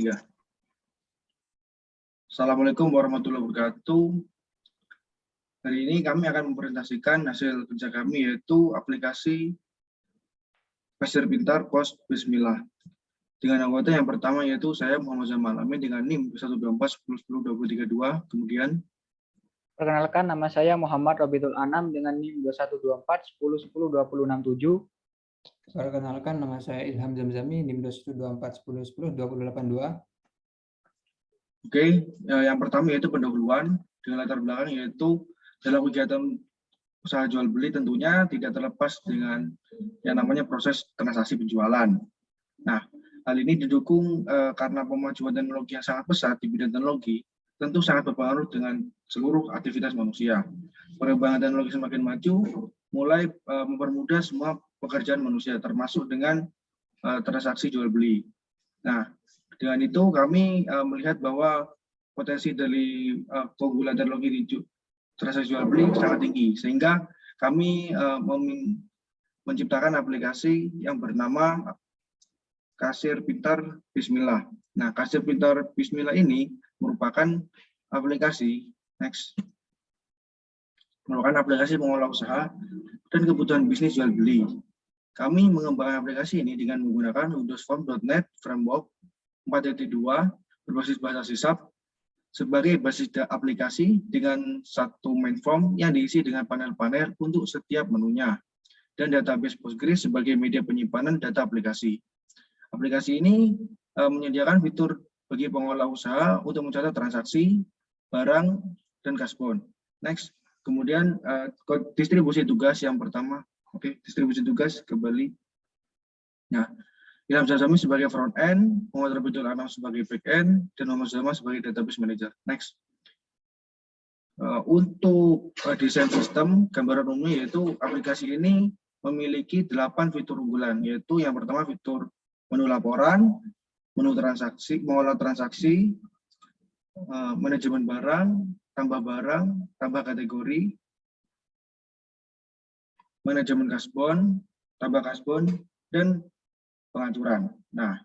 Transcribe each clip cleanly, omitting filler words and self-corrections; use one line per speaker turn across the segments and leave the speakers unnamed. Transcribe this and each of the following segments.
Ya. Assalamualaikum warahmatullahi wabarakatuh. Hari ini kami akan mempresentasikan hasil kerja kami, yaitu aplikasi Kasir Pintar Pos Bismillah. Dengan anggota yang pertama yaitu saya Muhammad Zamal Amin dengan NIM 12410102032. Kemudian
perkenalkan, nama saya Muhammad Robitul Anam dengan NIM 212410102067.
Perkenalkan, nama saya Ilham Zamzami, NIM 212410102082.
Oke, yang pertama yaitu pendahuluan dengan latar belakang, yaitu dalam kegiatan usaha jual beli tentunya tidak terlepas dengan yang namanya proses transaksi penjualan. Nah, hal ini didukung karena pemajuan teknologi yang sangat pesat di bidang teknologi, tentu sangat berpengaruh dengan seluruh aktivitas manusia. Perkembangan teknologi semakin maju, mulai mempermudah semua pekerjaan manusia, termasuk dengan transaksi jual beli. Nah, dengan itu kami melihat bahwa potensi dari keunggulan teknologi di transaksi jual beli sangat tinggi, sehingga kami menciptakan aplikasi yang bernama Kasir Pintar Bismillah. Nah, Kasir Pintar Bismillah ini merupakan aplikasi merupakan aplikasi pengolah usaha dan kebutuhan bisnis jual beli. Kami mengembangkan aplikasi ini dengan menggunakan Windows Form.NET Framework 4.2 berbasis bahasa C# sebagai basis aplikasi dengan satu main form yang diisi dengan panel-panel untuk setiap menunya dan database Postgres sebagai media penyimpanan data aplikasi. Aplikasi ini menyediakan fitur bagi pengolah usaha untuk mencatat transaksi, barang, dan kasbon. Kemudian distribusi tugas yang pertama. Oke, distribusi tugas kembali. Nah, Ilham Zamzami sebagai front end, Muhammad Robitul Anam sebagai back end, dan Muhammad Zama sebagai database manager. Untuk desain sistem, gambaran umumnya yaitu aplikasi ini memiliki 8 fitur unggulan, yaitu yang pertama fitur menu laporan, menu transaksi, mengolah transaksi, manajemen barang, tambah kategori, manajemen kasbon, tambah kasbon, dan pengaturan. Nah,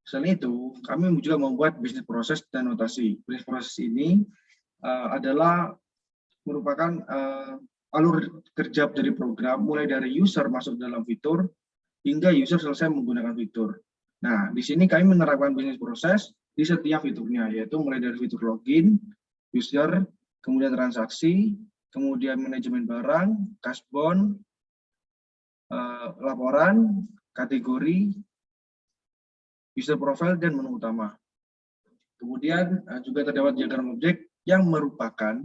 selain itu, kami juga membuat bisnis proses dan notasi. Bisnis proses ini adalah merupakan alur kerja dari program, mulai dari user masuk dalam fitur, hingga user selesai menggunakan fitur. Nah, di sini kami menerapkan bisnis proses di setiap fiturnya, yaitu mulai dari fitur login, user, kemudian transaksi, kemudian manajemen barang, kasbon, laporan, kategori, user profile, dan menu utama. Kemudian juga terdapat diagram objek yang merupakan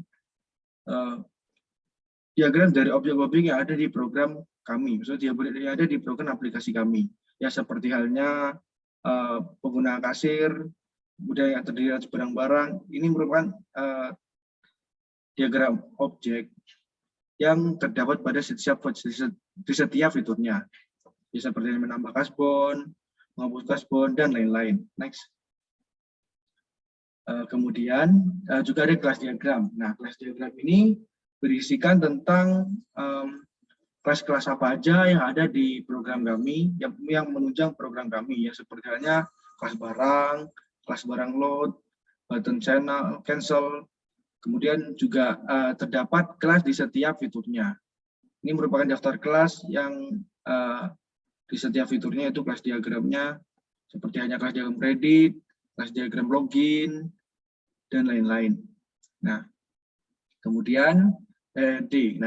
diagram dari objek-objek yang ada di program kami, maksudnya yang ada di program aplikasi kami. Ya, seperti halnya pengguna kasir, kemudian yang terdiri atas barang-barang, ini merupakan diagram objek yang terdapat pada di setiap fiturnya. Ya, seperti menambah kasbon, menghapus kasbon, dan lain-lain. Kemudian juga ada kelas diagram. Nah, kelas diagram ini berisikan tentang kelas-kelas apa aja yang ada di program kami, yang menunjang program kami, ya, seperti halnya kelas barang load, button channel, cancel. Kemudian juga terdapat kelas di setiap fiturnya. Ini merupakan daftar kelas yang di setiap fiturnya, itu kelas diagramnya, seperti hanya kelas diagram kredit, kelas diagram login, dan lain-lain. Nah, kemudian nah, di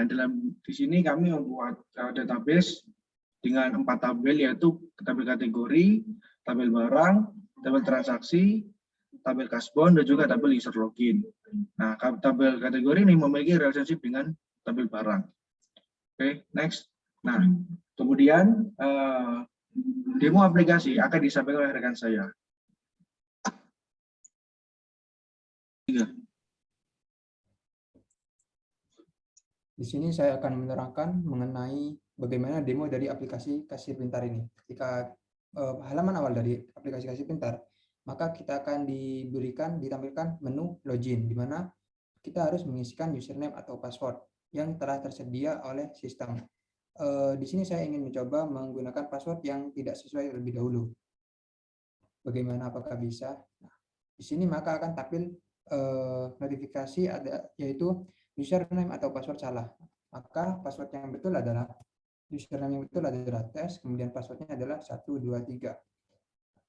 sini kami membuat database dengan 4 tabel, yaitu tabel kategori, tabel barang, tabel transaksi, tabel kasbon, dan juga tabel user login. Nah, tabel kategori ini memiliki relationship dengan tabel barang. Oke, Nah, kemudian demo aplikasi akan disampaikan oleh rekan saya.
Di sini saya akan menerangkan mengenai bagaimana demo dari aplikasi Kasir Pintar ini. Ketika halaman awal dari aplikasi Kasir Pintar, maka kita akan ditampilkan menu login, di mana kita harus mengisikan username atau password yang telah tersedia oleh sistem. Di sini saya ingin mencoba menggunakan password yang tidak sesuai terlebih dahulu. bagaimana apakah bisa. Nah, di sini maka akan tampil notifikasi ada yaitu username atau password salah. Maka password yang betul adalah username yang betul adalah tes, kemudian passwordnya adalah 123.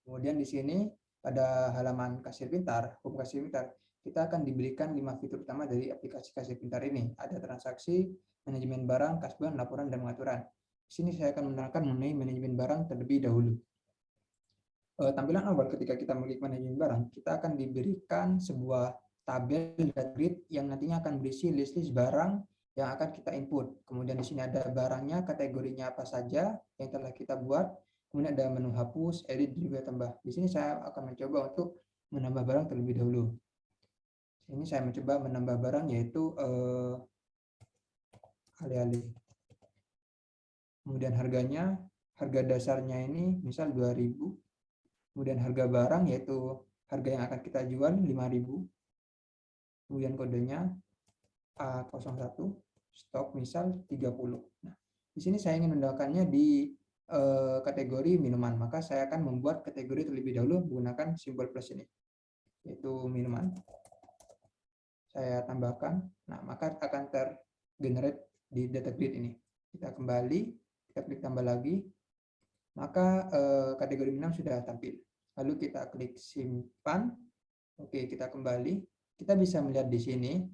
Kemudian di sini pada halaman kasir pintar, home kasir pintar, kita akan diberikan 5 fitur utama dari aplikasi kasir pintar ini. Ada transaksi, manajemen barang, kasbon, laporan, dan pengaturan. Di sini saya akan menerangkan mengenai manajemen barang terlebih dahulu. Tampilan awal ketika kita mengklik manajemen barang, kita akan diberikan sebuah tabel dan grid yang nantinya akan berisi list-list barang yang akan kita input. Kemudian di sini ada barangnya, kategorinya apa saja yang telah kita buat. Kemudian ada menu hapus, edit, juga tambah. Di sini saya akan mencoba untuk menambah barang terlebih dahulu. Ini saya mencoba menambah barang yaitu alih-alih. Kemudian harganya, harga dasarnya ini misal 2.000. Kemudian harga barang yaitu harga yang akan kita jual 5.000. Kemudian kodenya A01, stok misal 30. Nah, di sini saya ingin menambahkannya di kategori minuman, maka saya akan membuat kategori terlebih dahulu menggunakan simbol plus ini, yaitu minuman. Saya tambahkan, nah maka akan tergenerate di data grid ini. Kita kembali, kita klik tambah lagi, maka kategori minum sudah tampil. Lalu kita klik simpan. Oke, kita kembali. Kita bisa melihat di sini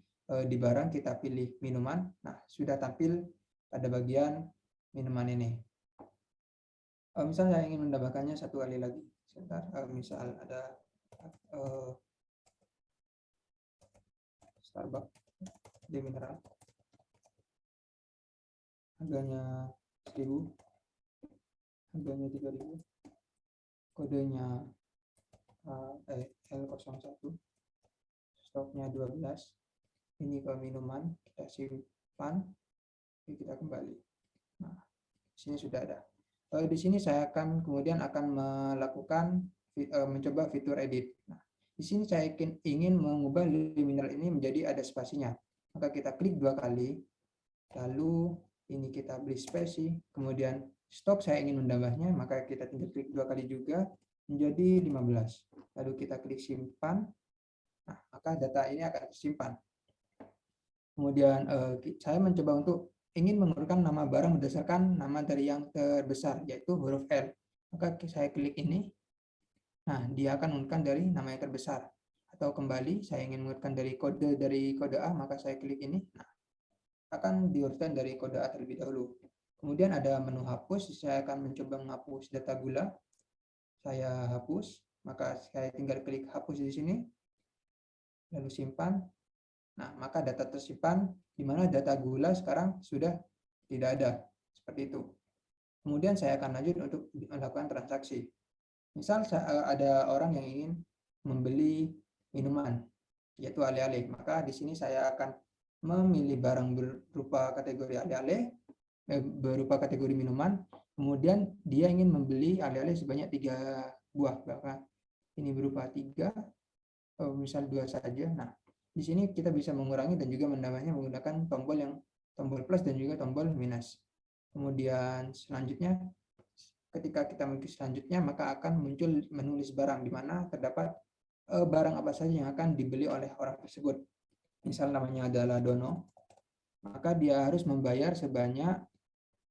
di barang kita pilih minuman. Nah, sudah tampil pada bagian minuman ini. Misal saya ingin menambahkannya satu kali lagi. Sebentar, misal ada Starbucks di mineral. Harganya 1.000. Harganya 3.000. Kodenya L01, stoknya 12. Ini ke minuman, kita simpan, kita kembali. Nah, di sini sudah ada. Di sini saya akan kemudian melakukan mencoba fitur edit. Nah, di sini saya ingin mengubah liminal ini menjadi ada spasinya. Maka kita klik 2 kali, lalu ini kita beri spasi, kemudian stok saya ingin menambahnya, maka kita tinggal klik 2 kali juga menjadi 15. Lalu kita klik simpan. Nah, maka data ini akan tersimpan. Kemudian saya mencoba untuk ingin mengurutkan nama barang berdasarkan nama dari yang terbesar, yaitu huruf L. Maka saya klik ini. Nah, dia akan mengurutkan dari nama yang terbesar. Atau kembali, saya ingin mengurutkan dari kode A, maka saya klik ini. Nah, akan diurutkan dari kode A terlebih dahulu. Kemudian ada menu hapus, saya akan mencoba menghapus data gula. Saya hapus, maka saya tinggal klik hapus di sini. Lalu simpan. Nah, maka data tersimpan di mana data gula sekarang sudah tidak ada. Seperti itu. Kemudian saya akan lanjut untuk melakukan transaksi. Misal ada orang yang ingin membeli minuman, yaitu alih-alih. Maka di sini saya akan memilih barang berupa kategori alih-alih, berupa kategori minuman. Kemudian dia ingin membeli alih-alih sebanyak 3 buah. Bahkan ini berupa 3, misal 2 saja. Nah, di sini kita bisa mengurangi dan juga menambahnya menggunakan tombol plus dan juga tombol minus. Kemudian selanjutnya, ketika kita mengklik selanjutnya, maka akan muncul menulis barang, di mana terdapat barang apa saja yang akan dibeli oleh orang tersebut. Misal namanya adalah Dono, maka dia harus membayar sebanyak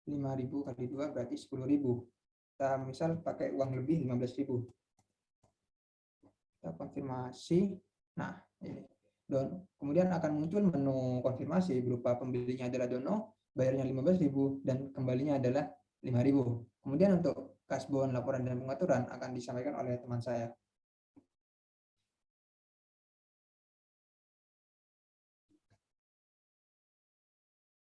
5.000 kali 2 berarti 10.000. Kita misal pakai uang lebih 15.000. Kita konfirmasi. Nah, ini. Kemudian akan muncul menu konfirmasi berupa pembelinya adalah Dono, bayarnya 15.000 dan kembalinya adalah 5.000. Kemudian untuk kasbon, laporan, dan pengaturan akan disampaikan oleh teman saya.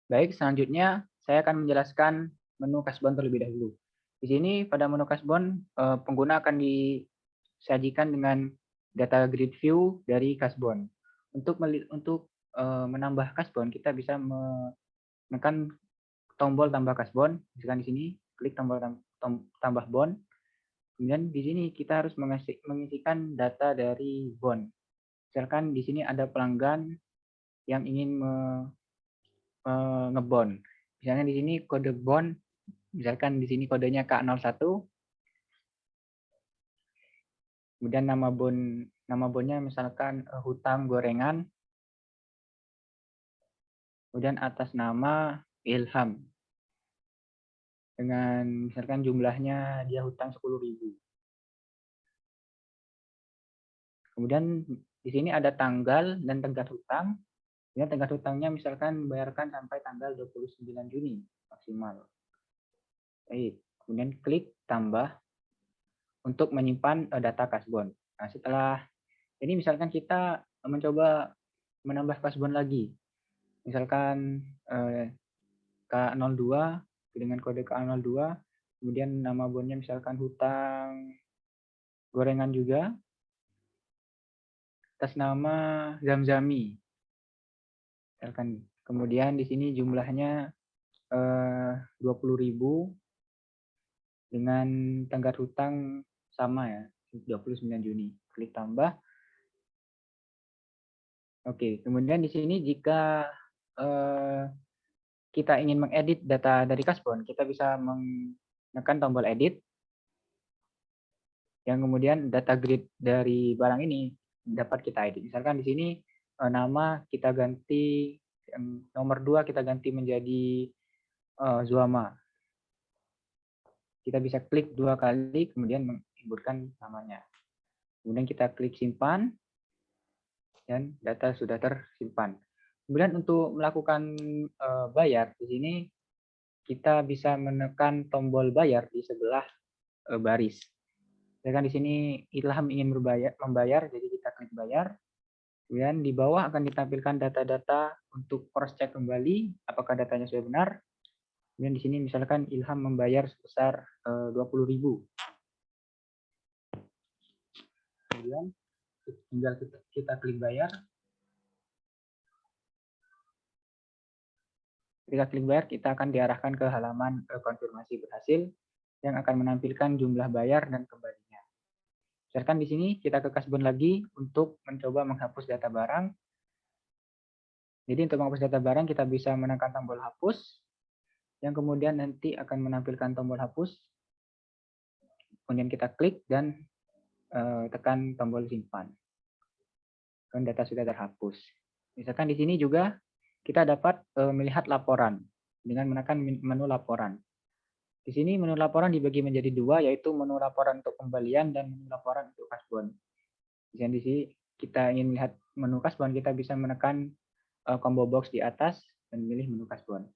Baik, selanjutnya saya akan menjelaskan menu kasbon terlebih dahulu. Di sini pada menu kasbon, pengguna akan disajikan dengan data grid view dari kasbon. Untuk menambah kasbon, kita bisa menekan tombol tambah kasbon. Misalkan di sini klik tombol tambah bond. Kemudian di sini kita harus mengisikan data dari bond. Misalkan di sini ada pelanggan yang ingin ngebond. Misalnya di sini kode bond, misalkan di sini kodenya K01. Kemudian nama bonnya misalkan hutang gorengan. Kemudian atas nama Ilham. Dengan misalkan jumlahnya dia hutang 10.000. Kemudian di sini ada tanggal dan tenggat hutang. Ya, tenggat hutangnya misalkan bayarkan sampai tanggal 29 Juni maksimal. Baik, kemudian klik tambah untuk menyimpan data kasbon. Nah, setelah ini misalkan kita mencoba menambah kasbon lagi. Misalkan K02 dengan kode K02, kemudian nama bonnya misalkan hutang gorengan juga atas nama Zamzami. Misalkan kemudian di sini jumlahnya 20.000 dengan tenggat hutang sama ya, 29 Juni. Klik tambah. Oke, kemudian di sini jika kita ingin mengedit data dari kasbon, kita bisa menekan tombol edit. Yang kemudian data grid dari barang ini dapat kita edit. Misalkan di sini nama kita ganti, nomor 2 kita ganti menjadi Zuama. Kita bisa klik 2 kali, kemudian menginputkan namanya. Kemudian kita klik simpan, dan data sudah tersimpan. Kemudian untuk melakukan bayar, di sini kita bisa menekan tombol bayar di sebelah baris. Misalkan di sini Ilham ingin membayar, jadi kita klik bayar. Kemudian di bawah akan ditampilkan data-data untuk cross check kembali apakah datanya sudah benar. Kemudian di sini misalkan Ilham membayar sebesar 20.000. Kemudian tinggal kita klik bayar. Ketika klik bayar, kita akan diarahkan ke halaman konfirmasi berhasil yang akan menampilkan jumlah bayar dan kembalinya. Misalkan di sini kita ke kasbon lagi untuk mencoba menghapus data barang. Jadi untuk menghapus data barang kita bisa menekan tombol hapus, yang kemudian nanti akan menampilkan tombol hapus. Kemudian kita klik dan tekan tombol simpan. Dan data sudah terhapus. Misalkan di sini juga kita dapat melihat laporan dengan menekan menu laporan. Di sini menu laporan dibagi menjadi 2, yaitu menu laporan untuk pembelian dan menu laporan untuk kasbon. Di sini kita ingin melihat menu kasbon, kita bisa menekan combo box di atas dan memilih menu kasbon.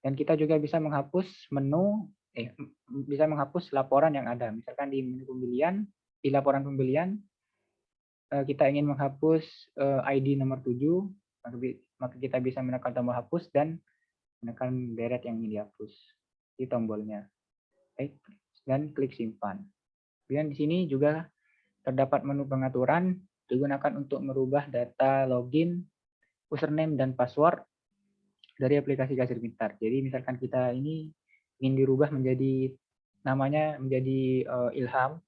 Dan kita juga bisa menghapus bisa menghapus laporan yang ada. Misalkan di menu pembelian, di laporan pembelian, kita ingin menghapus ID nomor 7, maka kita bisa menekan tombol hapus dan menekan deret yang ingin dihapus di tombolnya. Baik, dan klik simpan. Kemudian di sini juga terdapat menu pengaturan digunakan untuk merubah data login, username, dan password dari aplikasi Kasir Pintar. Jadi misalkan kita ini ingin dirubah menjadi namanya menjadi Ilham.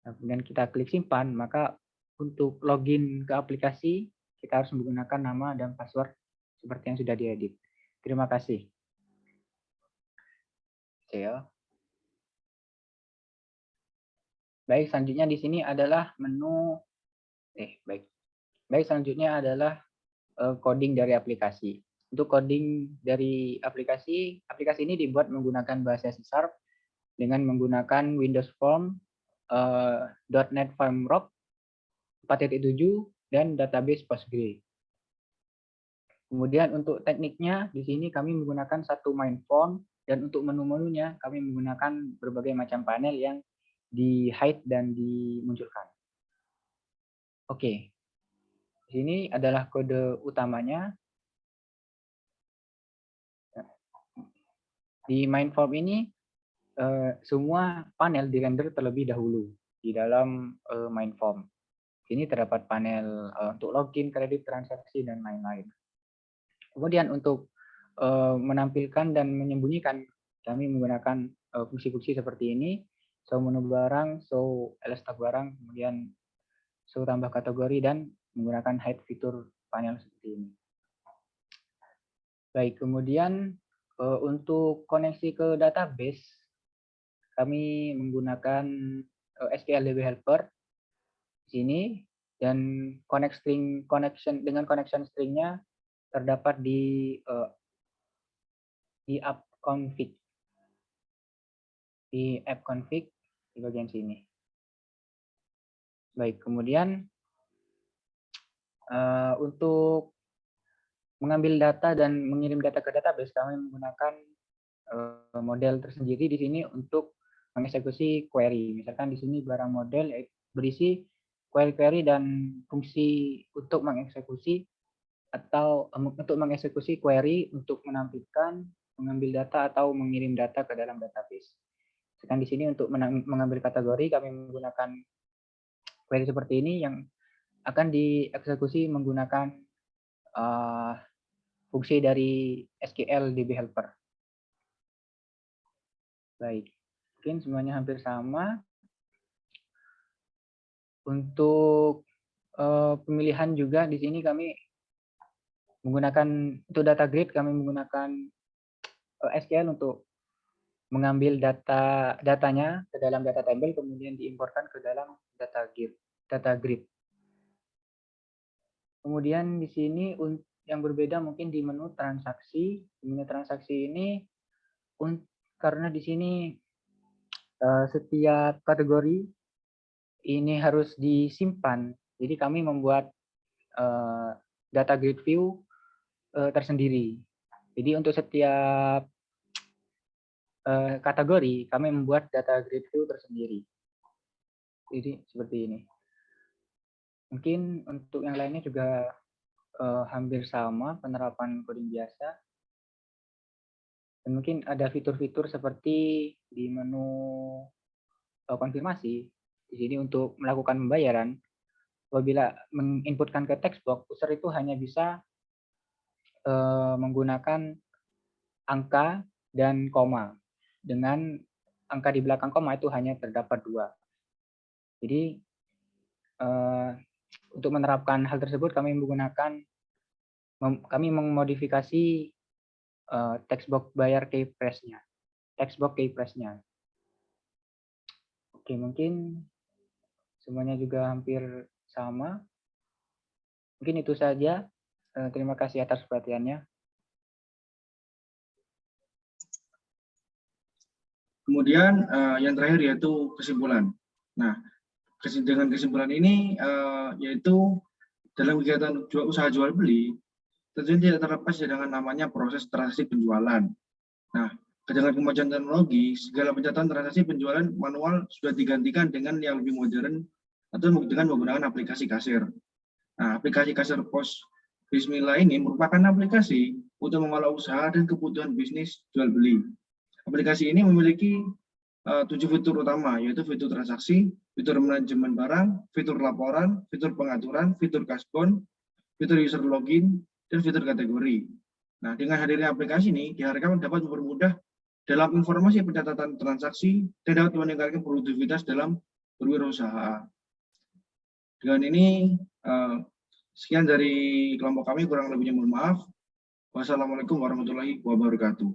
Nah, kemudian kita klik simpan, maka untuk login ke aplikasi kita harus menggunakan nama dan password seperti yang sudah diedit. Terima kasih. Baik, selanjutnya di sini adalah menu baik selanjutnya adalah coding dari aplikasi. Untuk coding dari aplikasi ini dibuat menggunakan bahasa C# dengan menggunakan Windows Form, .NET Framework 4.7 dan database Postgre. Kemudian untuk tekniknya di sini kami menggunakan satu main form, dan untuk menu-menunya kami menggunakan berbagai macam panel yang di hide dan dimunculkan. Oke. Di sini adalah kode utamanya. Di main form ini semua panel dirender terlebih dahulu di dalam main form. Ini terdapat panel untuk login, kredit, transaksi, dan lain-lain. Kemudian untuk menampilkan dan menyembunyikan, kami menggunakan fungsi-fungsi seperti ini: show menu barang, show stock barang, kemudian show tambah kategori, dan menggunakan hide fitur panel seperti ini. Baik, kemudian untuk koneksi ke database, kami menggunakan SQL DB Helper di sini, dan connection stringnya terdapat di app config di bagian sini. Baik, kemudian untuk mengambil data dan mengirim data ke database, kami menggunakan model tersendiri di sini untuk mengeksekusi query. Misalkan di sini barang model berisi query dan fungsi untuk mengeksekusi query untuk menampilkan, mengambil data atau mengirim data ke dalam database. Sedangkan di sini untuk mengambil kategori, kami menggunakan query seperti ini yang akan dieksekusi menggunakan fungsi dari SQL DB Helper. Baik, mungkin semuanya hampir sama. Untuk pemilihan juga di sini kami menggunakan untuk data grid, kami menggunakan SQL untuk mengambil datanya ke dalam data table, kemudian diimportkan ke dalam data grid. Kemudian di sini yang berbeda mungkin di menu transaksi. Di menu transaksi ini karena di sini setiap kategori ini harus disimpan, jadi kami membuat data grid view tersendiri. Jadi untuk setiap kategori kami membuat data grid view tersendiri. Jadi seperti ini. Mungkin untuk yang lainnya juga hampir sama, penerapan coding biasa. Dan mungkin ada fitur-fitur seperti di menu konfirmasi. Di sini untuk melakukan pembayaran, apabila menginputkan ke text box, user itu hanya bisa menggunakan angka dan koma. Dengan angka di belakang koma itu hanya terdapat 2. Jadi untuk menerapkan hal tersebut kami memodifikasi text box bayar key press-nya. Oke, mungkin semuanya juga hampir sama. Mungkin itu saja. Terima kasih atas perhatiannya.
Kemudian yang terakhir yaitu kesimpulan. Nah, dengan kesimpulan ini yaitu dalam kegiatan usaha jual beli tentunya tidak terlepas dengan namanya proses transaksi penjualan. Nah, dengan kemajuan teknologi, segala pencatatan transaksi penjualan manual sudah digantikan dengan yang lebih modern atau dengan menggunakan aplikasi kasir. Nah, aplikasi kasir pos Bismillah ini merupakan aplikasi untuk mengelola usaha dan kebutuhan bisnis jual beli. Aplikasi ini memiliki 7 fitur utama, yaitu fitur transaksi, fitur manajemen barang, fitur laporan, fitur pengaturan, fitur kasbon, fitur user login, dan fitur kategori. Nah, dengan hadirnya aplikasi ini diharapkan dapat mempermudah dalam informasi pencatatan transaksi dan dapat meningkatkan produktivitas dalam berwirausaha. Dengan ini, sekian dari kelompok kami, kurang lebihnya mohon maaf. Wassalamualaikum warahmatullahi wabarakatuh.